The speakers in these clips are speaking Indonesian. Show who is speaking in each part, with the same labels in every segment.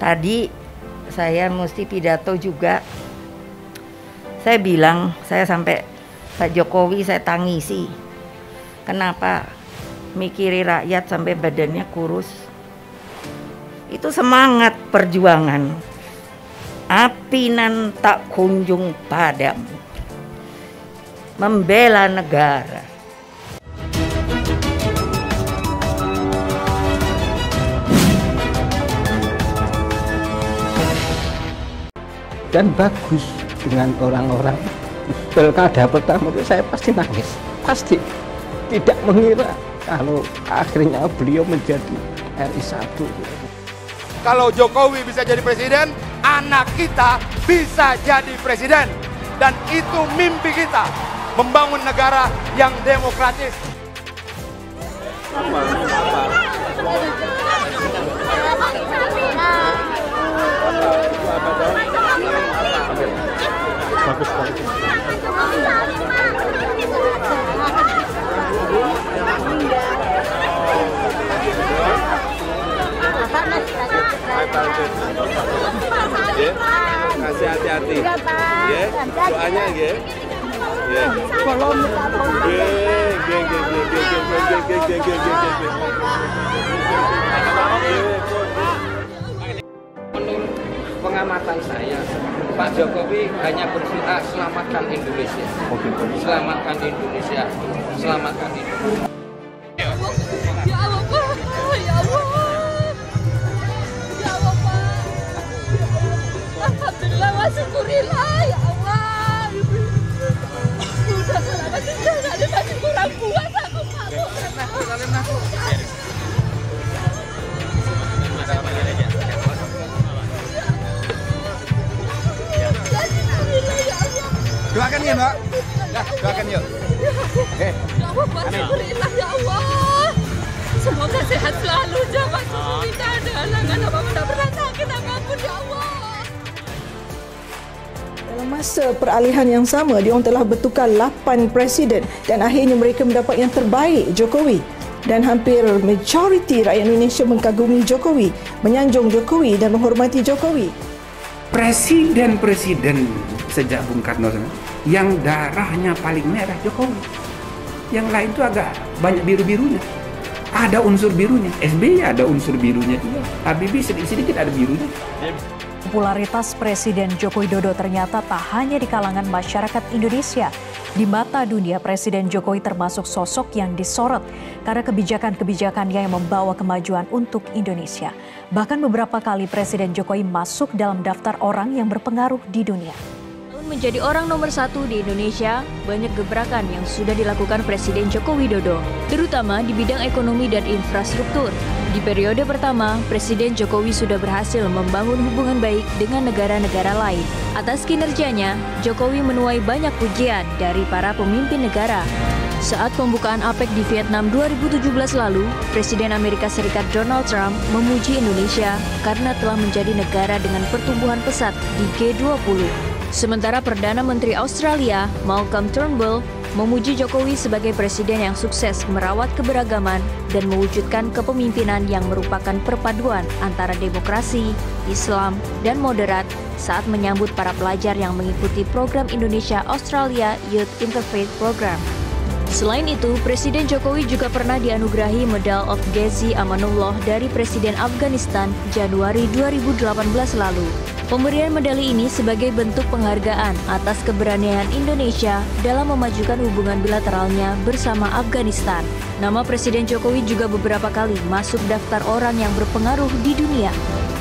Speaker 1: Tadi saya mesti pidato juga. Saya bilang, saya sampai Pak Jokowi saya tangisi. Kenapa mikiri rakyat sampai badannya kurus? Itu semangat perjuangan. Api nan tak kunjung padam. Membela negara.
Speaker 2: Dan bagus dengan orang-orang. Pilkada pertama itu saya pasti nangis, pasti tidak mengira kalau akhirnya beliau menjadi RI 1.
Speaker 3: Kalau Jokowi bisa jadi presiden, anak kita bisa jadi presiden. Dan itu mimpi kita, membangun negara yang demokratis.
Speaker 4: Kasih hati-hati, ya, doanya ya.
Speaker 2: Menurut pengamatan saya, Pak Jokowi hanya berdoa selamatkan Indonesia, selamatkan Indonesia, selamatkan Indonesia.
Speaker 5: Ya Allah, Pak. Ya Allah. Ya Allah, Pak. Alhamdulillah, wa syukurillah, ya Allah. Sudah masih kurang kuat aku, Pak.
Speaker 3: Doakan ya, Mbak. Ya, doakan yuk.
Speaker 5: Ya Allah, Pak. Syukurillah, ya Allah. Semoga sehat selalu, jangan tidak ada halangan apa-apa, tidak pernah sakit apapun, ya Allah.
Speaker 6: Dalam masa peralihan yang sama, diorang telah bertukar 8 presiden dan akhirnya mereka mendapat yang terbaik, Jokowi. Dan hampir majoriti rakyat Indonesia mengagumi Jokowi, menyanjung Jokowi dan menghormati Jokowi.
Speaker 7: Presiden-presiden sejak Bung Karno yang darahnya paling merah Jokowi. Yang lain itu agak banyak biru-birunya. Ada unsur birunya. SBY ada unsur birunya juga. Habibie sedikit-sedikit ada birunya.
Speaker 8: Popularitas Presiden Joko Widodo ternyata tak hanya di kalangan masyarakat Indonesia. Di mata dunia, Presiden Jokowi termasuk sosok yang disorot karena kebijakan-kebijakannya yang membawa kemajuan untuk Indonesia. Bahkan beberapa kali Presiden Jokowi masuk dalam daftar orang yang berpengaruh di dunia.
Speaker 9: Menjadi orang nomor 1 di Indonesia, banyak gebrakan yang sudah dilakukan Presiden Joko Widodo, terutama di bidang ekonomi dan infrastruktur. Di periode pertama, Presiden Jokowi sudah berhasil membangun hubungan baik dengan negara-negara lain. Atas kinerjanya, Jokowi menuai banyak pujian dari para pemimpin negara. Saat pembukaan APEC di Vietnam 2017 lalu, Presiden Amerika Serikat Donald Trump memuji Indonesia karena telah menjadi negara dengan pertumbuhan pesat di G20. Sementara Perdana Menteri Australia, Malcolm Turnbull, memuji Jokowi sebagai presiden yang sukses merawat keberagaman dan mewujudkan kepemimpinan yang merupakan perpaduan antara demokrasi, Islam, dan moderat saat menyambut para pelajar yang mengikuti program Indonesia Australia Youth Interfaith Program. Selain itu, Presiden Jokowi juga pernah dianugerahi Medal of Ghazi Amanullah dari Presiden Afghanistan Januari 2018 lalu. Pemberian medali ini sebagai bentuk penghargaan atas keberanian Indonesia dalam memajukan hubungan bilateralnya bersama Afghanistan. Nama Presiden Jokowi juga beberapa kali masuk daftar orang yang berpengaruh di dunia.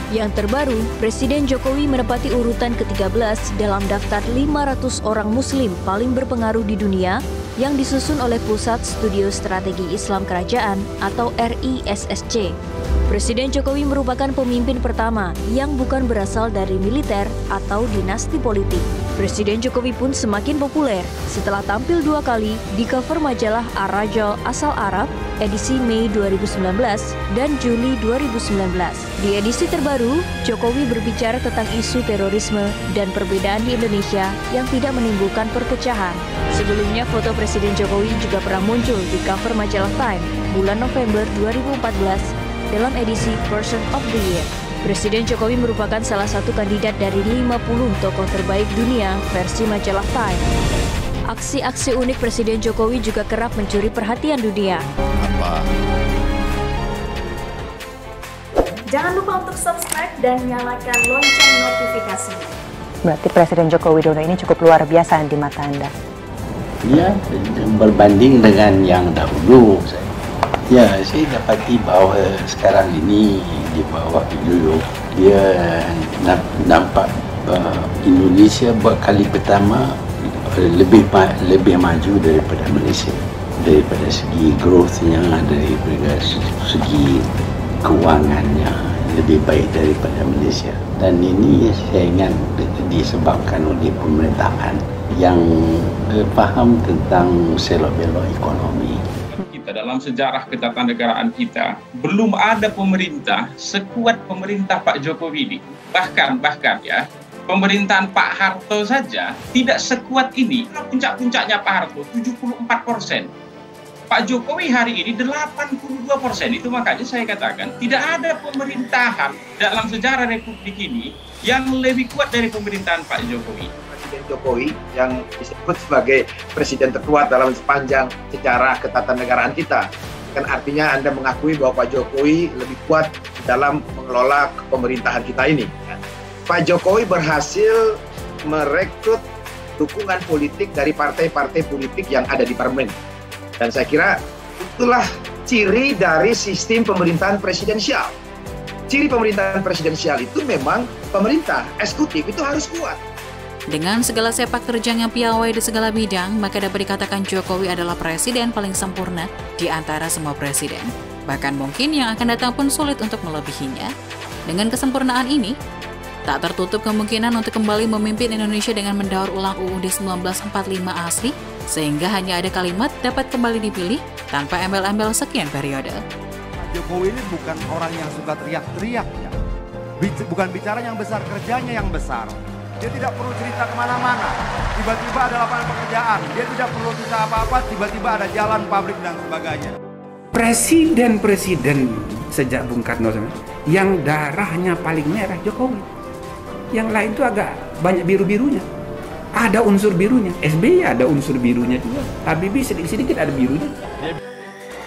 Speaker 9: Yang terbaru, Presiden Jokowi menempati urutan ke-13 dalam daftar 500 orang Muslim paling berpengaruh di dunia yang disusun oleh Pusat Studi Strategi Islam Kerajaan atau RISSC. Presiden Jokowi merupakan pemimpin pertama yang bukan berasal dari militer atau dinasti politik. Presiden Jokowi pun semakin populer setelah tampil 2 kali di cover majalah Ar-Rajal asal Arab edisi Mei 2019 dan Juli 2019. Di edisi terbaru, Jokowi berbicara tentang isu terorisme dan perbedaan di Indonesia yang tidak menimbulkan perpecahan. Sebelumnya, foto Presiden Jokowi juga pernah muncul di cover majalah Time bulan November 2014 dalam edisi Person of the Year. Presiden Jokowi merupakan salah satu kandidat dari 50 tokoh terbaik dunia versi majalah Time. Aksi-aksi unik Presiden Jokowi juga kerap mencuri perhatian dunia.
Speaker 8: Jangan lupa untuk subscribe dan nyalakan lonceng notifikasinya.
Speaker 10: Berarti Presiden Joko Widodo ini cukup luar biasa di mata Anda?
Speaker 11: Ya, berbanding dengan yang dahulu. Ya, saya dapati bahwa sekarang ini di bawah Widodo, dia nampak Indonesia buat kali pertama lebih maju daripada Malaysia. Daripada segi growth-nya, daripada segi kewangannya lebih baik daripada Malaysia. Dan ini saya ingat disebabkan oleh pemerintahan yang faham tentang selok-belok ekonomi.
Speaker 7: Kita dalam sejarah ketatanegaraan kita belum ada pemerintah sekuat pemerintah Pak Jokowi ini. Bahkan ya, pemerintahan Pak Harto saja tidak sekuat ini. Puncak-puncaknya Pak Harto 74%. Pak Jokowi hari ini 82%. Itu makanya saya katakan tidak ada pemerintahan dalam sejarah Republik ini yang lebih kuat dari pemerintahan Pak Jokowi.
Speaker 12: Presiden Jokowi yang disebut sebagai presiden terkuat dalam sepanjang sejarah ketatanegaraan kita. Kan artinya Anda mengakui bahwa Pak Jokowi lebih kuat dalam mengelola pemerintahan kita ini. Pak Jokowi berhasil merekrut dukungan politik dari partai-partai politik yang ada di parlemen. Dan saya kira itulah ciri dari sistem pemerintahan presidensial. Ciri pemerintahan presidensial itu memang pemerintah, eksekutif itu harus kuat.
Speaker 13: Dengan segala sepak terjangnya piawai di segala bidang, maka dapat dikatakan Jokowi adalah presiden paling sempurna di antara semua presiden. Bahkan mungkin yang akan datang pun sulit untuk melebihinya. Dengan kesempurnaan ini, tak tertutup kemungkinan untuk kembali memimpin Indonesia dengan mendaur ulang UUD 1945 asli, sehingga hanya ada kalimat dapat kembali dipilih tanpa embel-embel sekian periode.
Speaker 3: Jokowi ini bukan orang yang suka teriak-teriak ya. Bukan bicara yang besar, kerjanya yang besar. Dia tidak perlu cerita kemana-mana. Tiba-tiba ada lapangan pekerjaan. Dia tidak perlu cerita apa-apa, tiba-tiba ada jalan, pabrik, dan sebagainya.
Speaker 7: Presiden-presiden sejak Bung Karno yang darahnya paling merah Jokowi. Yang lain itu agak banyak biru-birunya. Ada unsur birunya. SBY ada unsur birunya juga. Habibie sedikit-sedikit ada birunya.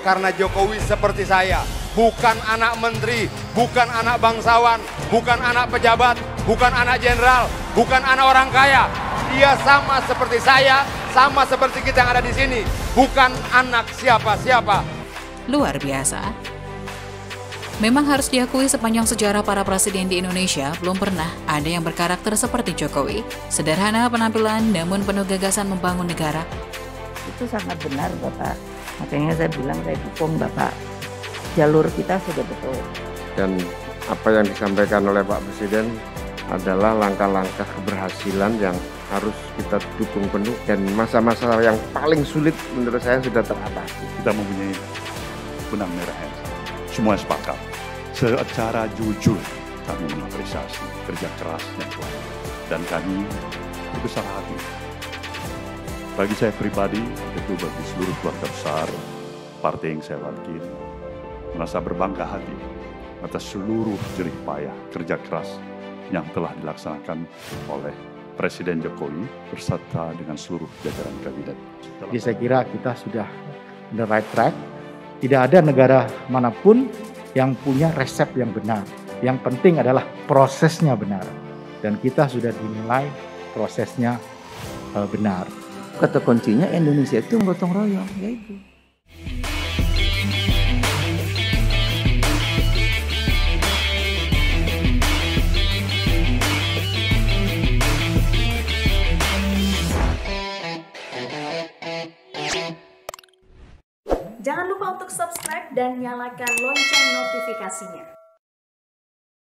Speaker 3: Karena Jokowi seperti saya, bukan anak menteri, bukan anak bangsawan, bukan anak pejabat, bukan anak jenderal, bukan anak orang kaya. Dia sama seperti saya, sama seperti kita yang ada di sini. Bukan anak siapa-siapa.
Speaker 13: Luar biasa. Memang harus diakui sepanjang sejarah para presiden di Indonesia belum pernah ada yang berkarakter seperti Jokowi. Sederhana penampilan namun penuh gagasan membangun negara.
Speaker 1: Itu sangat benar Bapak. Makanya saya bilang saya dukung Bapak. Jalur kita sudah betul.
Speaker 2: Dan apa yang disampaikan oleh Pak Presiden adalah langkah-langkah keberhasilan yang harus kita dukung penuh. Dan masa-masa yang paling sulit menurut saya sudah teratasi.
Speaker 14: Kita mempunyai benang merah yang semua sepakat. Secara jujur kami mengapresiasi kerja keras yang kuat. Dan kami berbesar hati. Bagi saya pribadi, itu bagi seluruh keluarga besar partai yang saya wakili, merasa berbangga hati atas seluruh jerih payah kerja keras yang telah dilaksanakan oleh Presiden Jokowi berserta dengan seluruh jajaran kabinet.
Speaker 15: Jadi saya kira kita sudah on the right track. Tidak ada negara manapun yang punya resep yang benar. Yang penting adalah prosesnya benar. Dan kita sudah dinilai prosesnya benar.
Speaker 2: Kata kuncinya Indonesia itu gotong royong, yaitu.
Speaker 8: Jangan lupa untuk subscribe dan nyalakan lonceng notifikasinya.